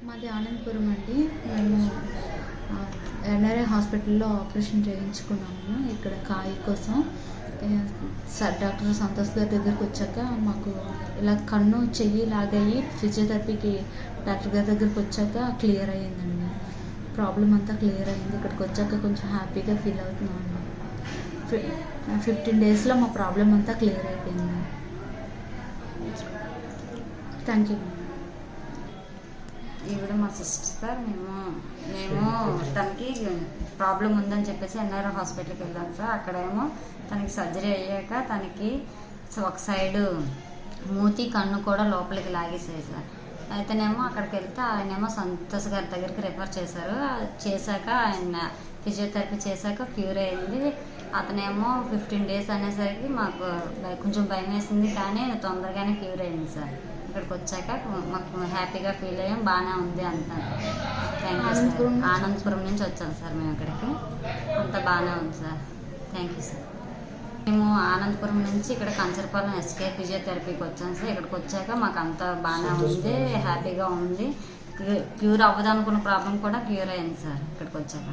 మాది ఆనందపురం అండి. మేము ఎన్ఆర్ఐ హాస్పిటల్లో ఆపరేషన్ చేయించుకున్నాము ఇక్కడ కాయి కోసం. డాక్టర్ సంతోష్ గారి దగ్గరికి వచ్చాక మాకు ఇలా కన్ను చెయ్యి లాగాయి ఫిజియోథెరపీకి డాక్టర్ గారి దగ్గరికి వచ్చాక క్లియర్ అయ్యిందండి. ప్రాబ్లం అంతా క్లియర్ అయింది. ఇక్కడికి వచ్చాక కొంచెం హ్యాపీగా ఫీల్ అవుతున్నాను. 15 డేస్లో మా ప్రాబ్లం అంతా క్లియర్ అయిపోయింది. Thank you. ఈవిడ మా సిస్టర్ సార్. మేము తనకి ప్రాబ్లం ఉందని చెప్పేసి ఎన్ఆర్ఐ హాస్పిటల్కి వెళ్ళాం సార్. అక్కడేమో తనకి సర్జరీ అయ్యాక తనకి ఒక సైడు మూతి కన్ను కూడా లోపలికి లాగేసాయి సార్. అయితేనేమో అక్కడికి వెళ్తే ఆయనేమో సంతోష్ గారి దగ్గరికి రిఫర్ చేశారు. చేశాక ఆయన ఫిజియోథెరపీ చేశాక క్యూర్ అయింది. అతనేమో 15 డేస్ అనేసరికి మాకు కొంచెం భయం వేసింది, కానీ తొందరగానే క్యూర్ అయింది సార్. ఇక్కడికి వచ్చాక మాకు హ్యాపీగా ఫీల్ అయ్యాం, బాగానే ఉంది అంటారు. Thank you sir. ఆనందపురం నుంచి వచ్చాం సార్ మేము ఇక్కడికి. అంతా బాగానే ఉంది సార్. Thank you sir. మేము ఆనందపురం నుంచి ఇక్కడ కంచరపాలెం ఎస్కే ఫిజియోథెరపీకి వచ్చాం సార్. ఇక్కడికి వచ్చాక మాకు అంతా బాగానే ఉంది, హ్యాపీగా ఉంది. క్యూర్ అవ్వదనుకున్న ప్రాబ్లం కూడా క్యూర్ అయింది సార్ ఇక్కడికి వచ్చాక.